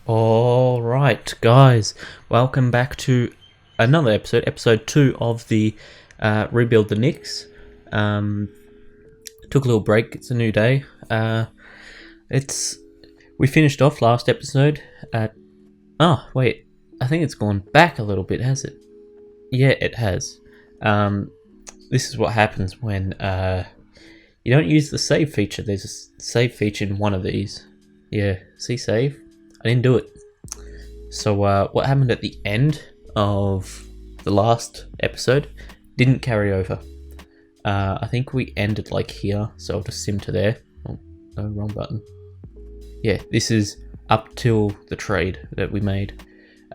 Alright, guys, welcome back to another episode 2 of the Rebuild the Knicks. Took a little break, it's a new day. We finished off last episode at... Oh, wait, I think it's gone back a little bit, has it? Yeah, it has. This is what happens when you don't use the save feature. There's a save feature in one of these. Yeah, see save? I didn't do it. So what happened at the end of the last episode didn't carry over. I think we ended like here, so I'll just sim to there. Oh, no, wrong button. Yeah, this is up till the trade that we made.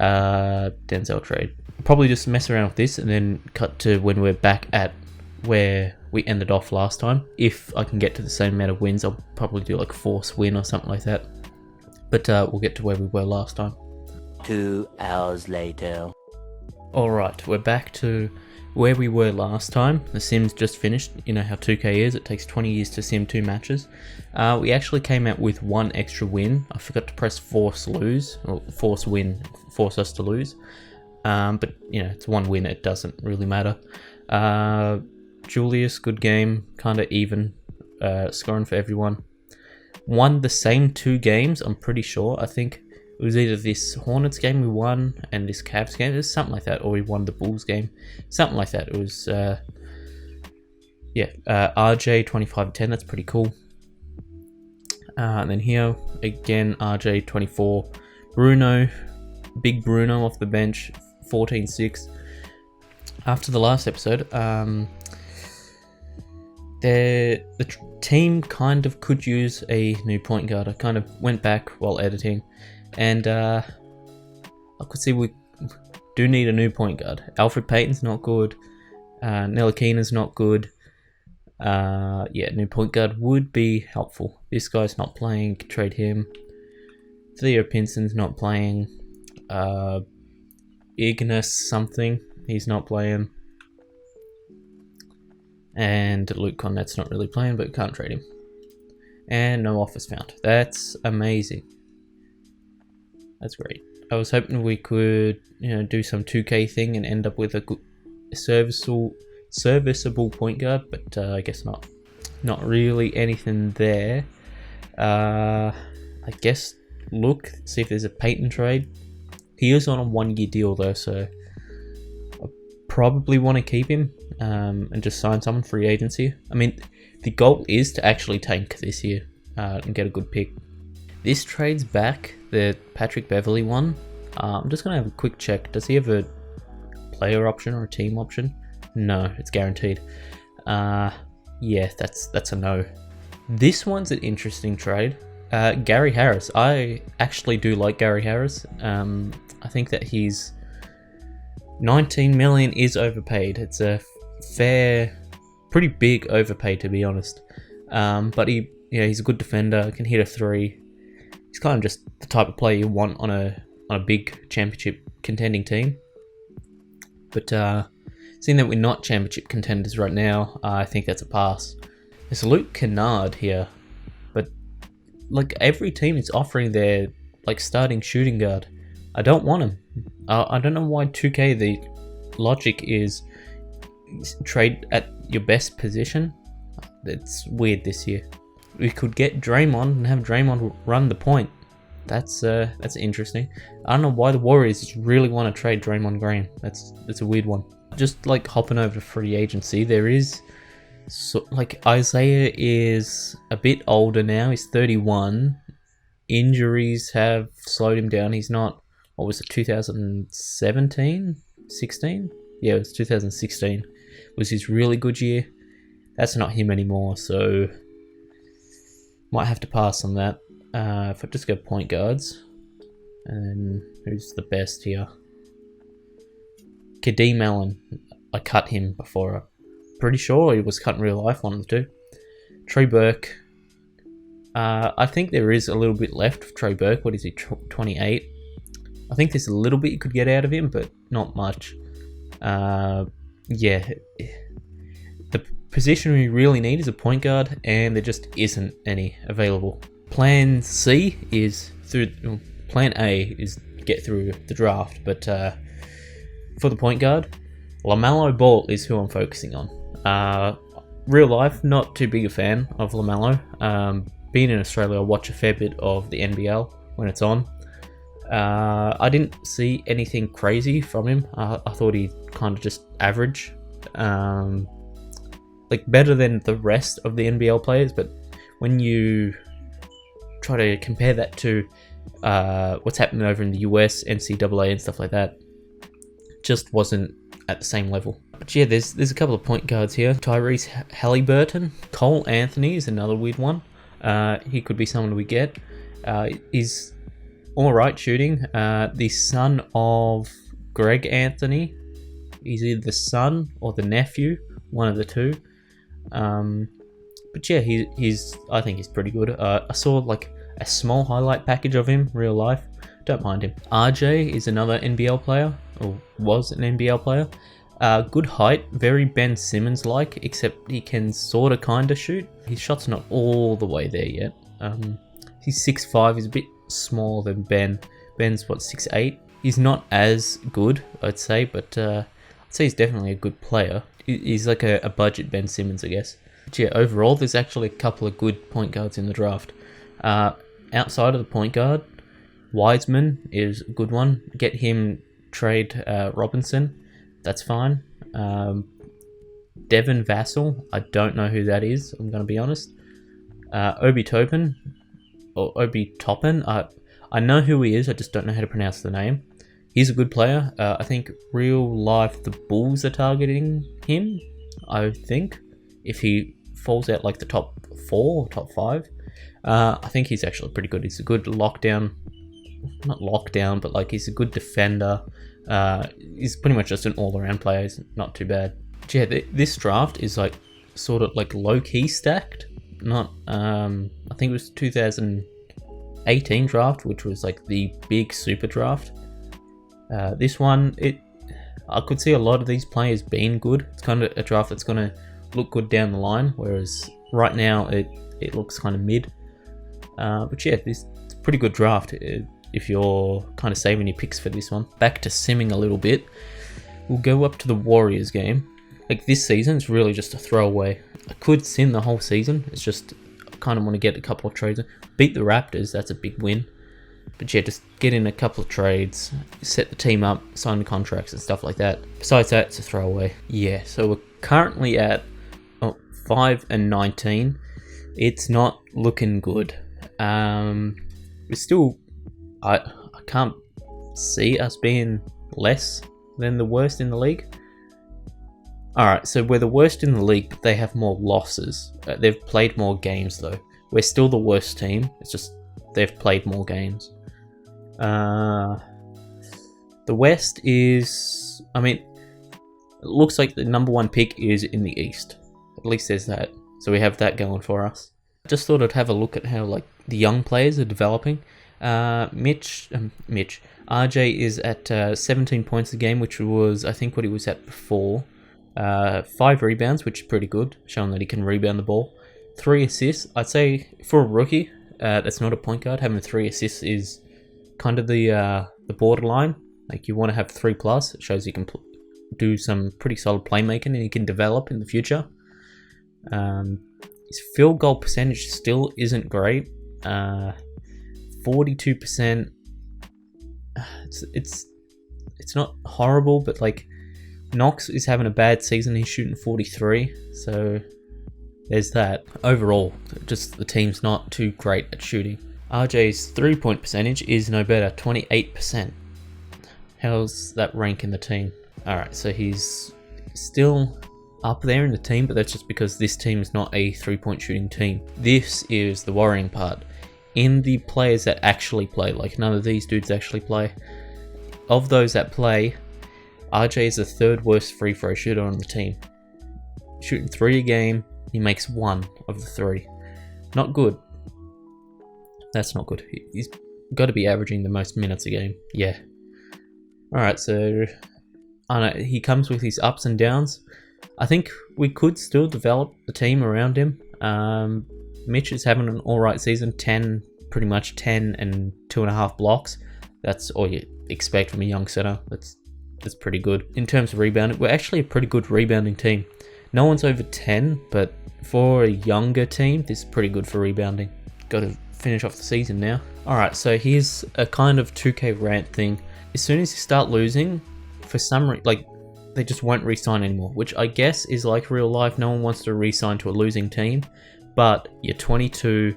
Denzel trade. Probably just mess around with this and then cut to when we're back at where we ended off last time. If I can get to the same amount of wins, I'll probably do like force win or something like that. But we'll get to where we were last time. 2 hours later. Alright, we're back to where we were last time. The sim's just finished. You know how 2K is, it takes 20 years to sim 2 matches. We actually came out with 1 extra win. I forgot to press force lose, or force win, force us to lose. But, you know, it's 1 win, it doesn't really matter. Julius, good game, kind of even, scoring for everyone. Won the same 2 games, I'm pretty sure. I think it was either this Hornets game we won and this Cavs game. It was something like that, or we won the Bulls game. Something like that. It was, RJ 25-10. That's pretty cool. And then here, again, RJ 24. Bruno, big Bruno off the bench, 14-6. After the last episode, the team kind of could use a new point guard. I kind of went back while editing, and I could see we do need a new point guard. Alfred Payton's not good. Ntilikina's not good. New point guard would be helpful. This guy's not playing. Trade him. Theo Pinson's not playing. Ignis something. He's not playing. And Luke Cornett's not really playing, but can't trade him. And no offers found. That's amazing. That's great. I was hoping we could, do some 2K thing and end up with a good, serviceable point guard, but I guess not. Not really anything there. I guess look, see if there's a Payton trade. He is on a 1-year deal though, so I probably want to keep him. And just sign someone free agency. I mean, the goal is to actually tank this year and get a good pick. This trades back the Patrick Beverley one. I'm just going to have a quick check. Does he have a player option or a team option? No, it's guaranteed. Yeah, that's a no. This one's an interesting trade. Gary Harris. I actually do like Gary Harris. I think that he's 19 million is overpaid. It's a pretty big overpay to be honest. But he's a good defender, can hit a 3. He's kind of just the type of player you want on a big championship contending team. But seeing that we're not championship contenders right now, I think that's a pass. There's Luke Kennard here, but like every team is offering their like starting shooting guard. I don't want him. I don't know why 2K the logic is trade at your best position. It's weird this year. We could get Draymond and have Draymond run the point. That's interesting. I don't know why the Warriors just really want to trade Draymond Green. That's a weird one. Just like hopping over to free agency, there is Isaiah is a bit older now. He's 31. Injuries have slowed him down. He's not. What was it? 2017, 16? Yeah, it was 2016. Was his really good year. That's not him anymore, so might have to pass on that. If I just go point guards, and who's the best here? Kadeem Allen. I cut him before. I'm pretty sure he was cut in real life, one of the two. Trey Burke. I think there is a little bit left of Trey Burke. What is he? 28. I think there's a little bit you could get out of him, but not much. Yeah, the position we really need is a point guard, and there just isn't any available. Plan C is through plan A is get through the draft, but for the point guard, LaMelo Ball is who I'm focusing on. Real life, not too big a fan of LaMelo. Being in Australia, I watch a fair bit of the NBL when it's on. I didn't see anything crazy from him. I thought he kind of just average. Like better than the rest of the NBL players, but when you try to compare that to what's happening over in the US, NCAA and stuff like that, just wasn't at the same level. But yeah, there's a couple of point guards here. Tyrese Halliburton. Cole Anthony is another weird one. He could be someone we get. He's alright shooting. The son of Greg Anthony. He's either the son or the nephew, one of the two. But yeah, I think he's pretty good. I saw like a small highlight package of him, real life. Don't mind him. RJ is another NBL player, or was an NBL player. Good height, very Ben Simmons-like, except he can sort of kind of shoot. His shot's not all the way there yet. He's 6'5", he's a bit smaller than Ben. Ben's what, 6'8"? He's not as good, I'd say, but I'd say he's definitely a good player. He's like a budget Ben Simmons, I guess. But yeah, overall, there's actually a couple of good point guards in the draft. Outside of the point guard, Wiseman is a good one. Get him, trade Robinson. That's fine. Devin Vassell, I don't know who that is, I'm going to be honest. Obi Toppin, I know who he is, I just don't know how to pronounce the name. He's a good player. I think real life the Bulls are targeting him, I think. If he falls out like the top 4 or top 5. I think he's actually pretty good. He's a good not lockdown, but like he's a good defender. He's pretty much just an all-around player. He's not too bad. But yeah, this draft is like sort of like low-key stacked. Not, I think it was 2018 draft, which was like the big super draft. This one, I could see a lot of these players being good. It's kind of a draft that's going to look good down the line, whereas right now it looks kind of mid. But yeah, this is a pretty good draft if you're kind of saving your picks for this one. Back to simming a little bit, we'll go up to the Warriors game. Like this season, it's really just a throwaway. I could sim the whole season. It's just I kind of want to get a couple of trades. Beat the Raptors, that's a big win. But yeah, just get in a couple of trades, set the team up, sign the contracts and stuff like that. Besides that, it's a throwaway. Yeah, so we're currently at 5-19. It's not looking good. We're still, I can't see us being less than the worst in the league. Alright, so we're the worst in the league, but they have more losses. They've played more games though. We're still the worst team, it's just they've played more games. The West is, I mean, it looks like the number 1 pick is in the East. At least there's that. So we have that going for us. Just thought I'd have a look at how like the young players are developing. Mitch, RJ is at 17 points a game, which was I think what he was at before. 5 rebounds, which is pretty good, showing that he can rebound the ball. 3 assists. I'd say for a rookie, that's not a point guard, having 3 assists is kind of the borderline. Like you want to have 3+. It shows you can do some pretty solid playmaking and he can develop in the future. His field goal percentage still isn't great. 42%. It's not horrible, but like Knox is having a bad season. He's shooting 43, so there's that. Overall, just the team's not too great at shooting. RJ's 3-point percentage is no better, 28%. How's that rank in the team? Alright, so he's still up there in the team, but that's just because this team is not a 3-point shooting team. This is the worrying part. In the players that actually play, like none of these dudes actually play, of those that play, RJ is the 3rd worst free throw shooter on the team. Shooting 3 a game, he makes 1 of the 3. Not good. That's not good. He's got to be averaging the most minutes a game. Yeah. Alright, so I know he comes with his ups and downs. I think we could still develop the team around him. Mitch is having an alright season, 10 pretty much 10 and 2.5 blocks. That's all you expect from a young center. That's pretty good. In terms of rebounding, we're actually a pretty good rebounding team. No one's over 10, but for a younger team, this is pretty good for rebounding. Got to finish off the season now. Alright, so here's a kind of 2K rant thing. As soon as you start losing, for some reason, like, they just won't re-sign anymore, which I guess is like real life. No one wants to re-sign to a losing team, but you're 22,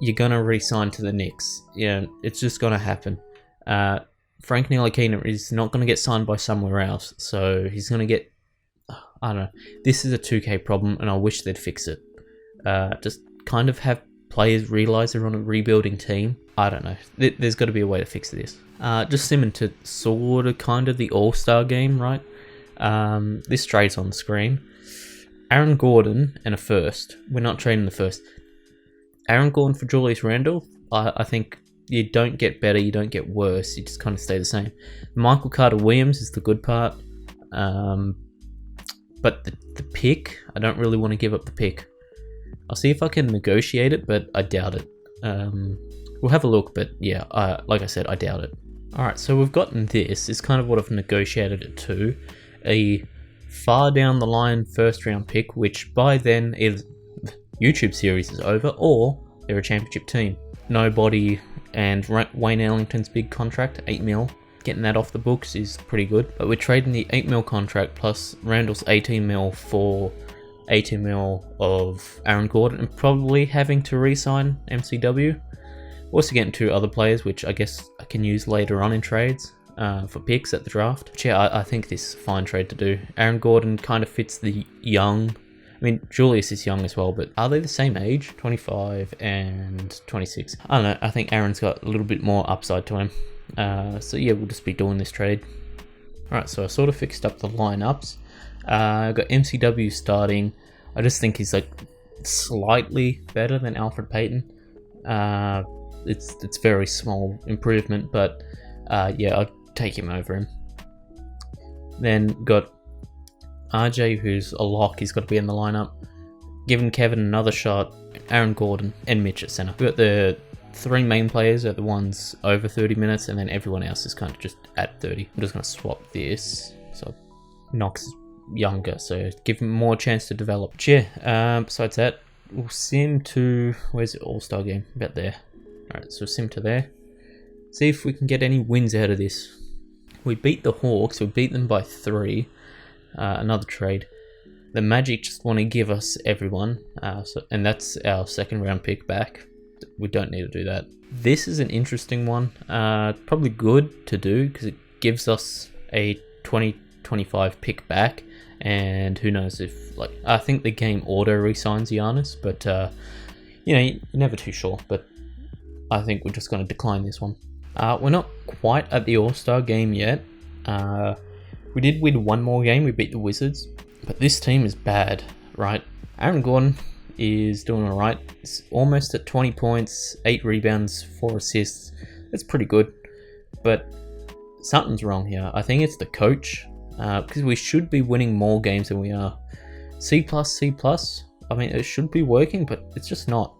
you're gonna re-sign to the Knicks. Yeah, it's just gonna happen. Frank Ntilikina is not gonna get signed by somewhere else, so he's gonna get, I don't know. This is a 2K problem, and I wish they'd fix it. Just kind of have players realize they're on a rebuilding team. I don't know. There's got to be a way to fix this. Just sim into sort of kind of the All-Star game, right? This trade's on the screen. Aaron Gordon and a first. We're not trading the first. Aaron Gordon for Julius Randle. I think you don't get better, you don't get worse. You just kind of stay the same. Michael Carter Williams is the good part. But the pick, I don't really want to give up the pick. I'll see if I can negotiate it, but I doubt it. We'll have a look, but yeah, like I said, I doubt it. Alright, so we've gotten this. It's kind of what I've negotiated it to. A far down the line first round pick, which by then either YouTube series is over or they're a championship team. Nobody, and Wayne Ellington's big contract, 8 mil. Getting that off the books is pretty good. But we're trading the 8 mil contract plus Randall's 18 mil for 18 mil of Aaron Gordon, and probably having to re-sign MCW. Also getting 2 other players, which I guess I can use later on in trades for picks at the draft. But yeah, I think this is a fine trade to do. Aaron Gordon kind of fits the young. I mean, Julius is young as well, but are they the same age? 25 and 26. I don't know. I think Aaron's got a little bit more upside to him. So yeah, we'll just be doing this trade. Alright, so I sort of fixed up the lineups. I've got MCW starting. I just think he's like slightly better than Alfred Payton. It's very small improvement, but yeah, I'll take him over him. Then got RJ, who's a lock. He's got to be in the lineup. Giving Kevin another shot. Aaron Gordon and Mitch at center. We've got the 3 main players are the ones over 30 minutes, and then everyone else is kind of just at 30. I'm just going to swap this. So Knox is younger, so give him more chance to develop. But yeah, besides that, we'll sim to, where's the All-Star game? About there. Alright, so sim to there. See if we can get any wins out of this. We beat the Hawks, we beat them by 3. Another trade. The Magic just want to give us everyone, and that's our second round pick back. We don't need to do that. This is an interesting one. Probably good to do because it gives us a 2025 pick back, and who knows if, like, I think the game auto re-signs Giannis, but you know, you're never too sure. But I think we're just going to decline this one. We're not quite at the All-Star game yet. We did win one more game. We beat the Wizards, but this team is bad, right? Aaron Gordon is doing alright. It's almost at 20 points, 8 rebounds, 4 assists. That's pretty good, but something's wrong here. I think it's the coach, because we should be winning more games than we are. C++. I mean, it should be working, but it's just not.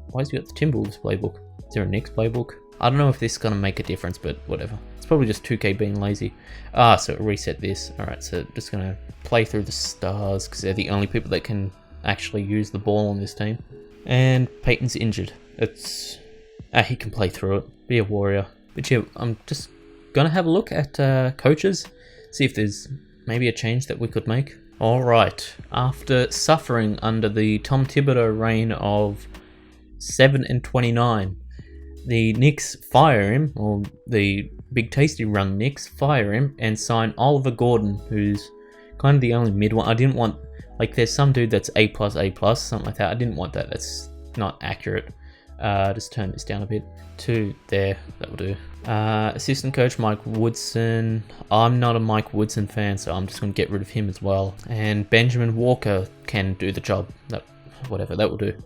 Why has he got the Timberwolves playbook? Is there a Knicks playbook? I don't know if this is going to make a difference, but whatever. It's probably just 2K being lazy. So reset this. Alright, so just going to play through the stars, because they're the only people that can actually use the ball on this team. And Peyton's injured. He can play through it. Be a warrior. But yeah, I'm just going to have a look at coaches. See if there's maybe a change that we could make. Alright, after suffering under the Tom Thibodeau reign of 7-29, the Knicks fire him, or the Big Tasty Run Knicks fire him and sign Oliver Gordon, who's kind of the only mid one. I didn't want, like, there's some dude that's A+, something like that. I didn't want that. That's not accurate. Just turn this down a bit to there. That will do. Assistant coach Mike Woodson. I'm not a Mike Woodson fan, so I'm just going to get rid of him as well. And Benjamin Walker can do the job. Whatever, that will do.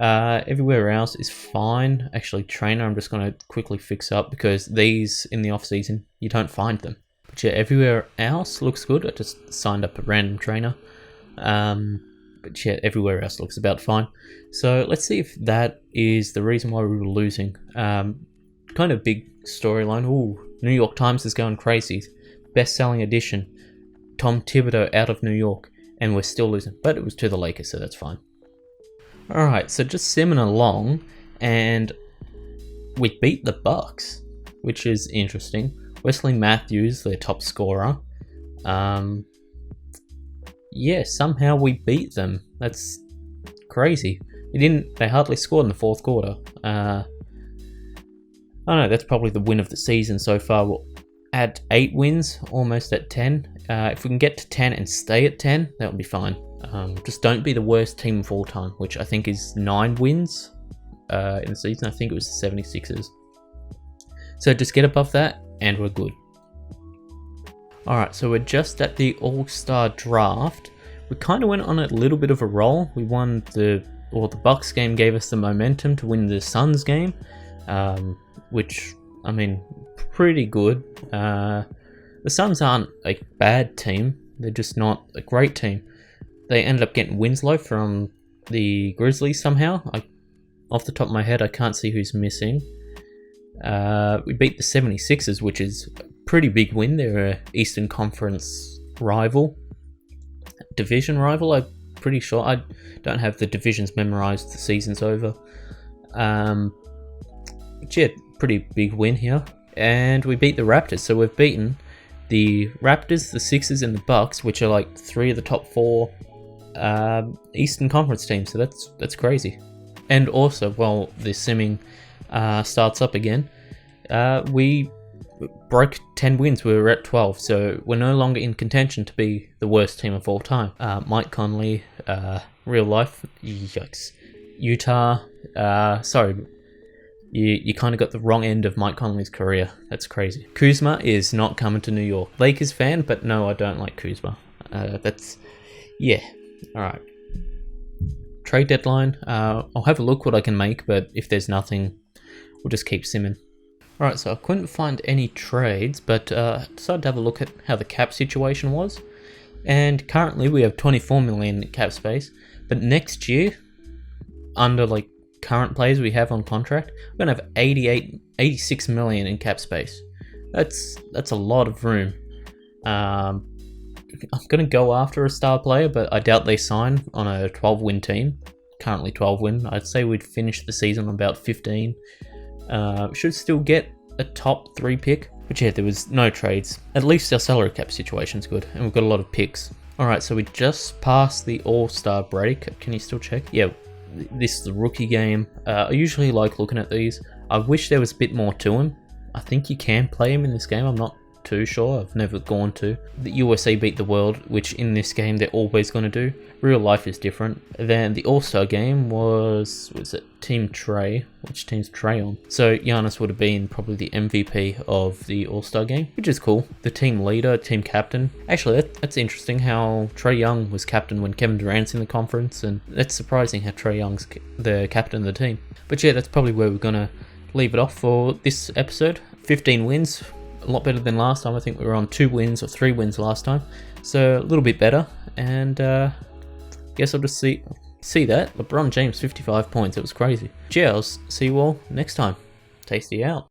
Everywhere else is fine. Actually, trainer, I'm just going to quickly fix up, because these in the off season you don't find them. But yeah, everywhere else looks good. I just signed up a random trainer. But yeah, everywhere else looks about fine. So let's see if that is the reason why we were losing. Kind of big storyline. Ooh, New York Times is going crazy. Best-selling edition. Tom Thibodeau out of New York. And we're still losing. But it was to the Lakers, so that's fine. Alright, so just simming along. And we beat the Bucks, which is interesting. Wesley Matthews, their top scorer. Yeah, somehow we beat them. That's crazy. They hardly scored in the fourth quarter. I don't know, that's probably the win of the season so far. We'll add 8 wins, almost at 10. If we can get to 10 and stay at 10, that would be fine. Just don't be the worst team of all time, which I think is 9 wins in the season. I think it was the 76ers. So just get above that, and we're good. Alright, so we're just at the All-Star Draft. We kind of went on a little bit of a roll. We won the Bucks game gave us the momentum to win the Suns game, which, I mean, pretty good. The Suns aren't a bad team. They're just not a great team. They ended up getting Winslow from the Grizzlies somehow. Off the top of my head, I can't see who's missing. We beat the 76ers, which is pretty big win. They're an Eastern Conference rival, division rival. I'm pretty sure. I don't have the divisions memorized. The season's over. But yeah, pretty big win here. And we beat the Raptors. So we've beaten the Raptors, the Sixers, and the Bucks, which are like 3 of the top 4 Eastern Conference teams. So that's crazy. And also, while the simming starts up again, we broke 10 wins. We were at 12, so we're no longer in contention to be the worst team of all time. Mike Conley, real life, yikes. Utah, sorry, you kind of got the wrong end of Mike Conley's career. That's crazy. Kuzma is not coming to New York. Lakers fan, but no, I don't like Kuzma. Yeah, alright. Trade deadline, I'll have a look what I can make, but if there's nothing, we'll just keep simming. Alright, so I couldn't find any trades, but decided to have a look at how the cap situation was. And currently we have 24 million cap space, but next year, under like current players we have on contract, we're gonna have 86 million in cap space. That's a lot of room. I'm gonna go after a star player, but I doubt they sign on a 12-win team. Currently 12-win. I'd say we'd finish the season on about 15. Should still get a top 3 pick. But yeah, there was no trades. At least our salary cap situation's good, and we've got a lot of picks. Alright, so we just passed the All-Star break. Can you still check? Yeah, this is the rookie game. I usually like looking at these. I wish there was a bit more to him. I think you can play him in this game. I'm not too sure. I've never gone to. The USA beat the world, which in this game they're always going to do. Real life is different. Then the All-Star game was it Team Trey? Which team's Trey on? So Giannis would have been probably the MVP of the All-Star game, which is cool. The team leader, team captain. Actually, that's interesting how Trae Young was captain when Kevin Durant's in the conference, and that's surprising how Trae Young's the captain of the team. But yeah, that's probably where we're going to leave it off for this episode. 15 wins. A lot better than last time. I think we were on 2 wins or 3 wins last time, so a little bit better. And guess I'll just see that LeBron James 55 points. It was crazy. Yeah, I'll see you all next time. Tasty out.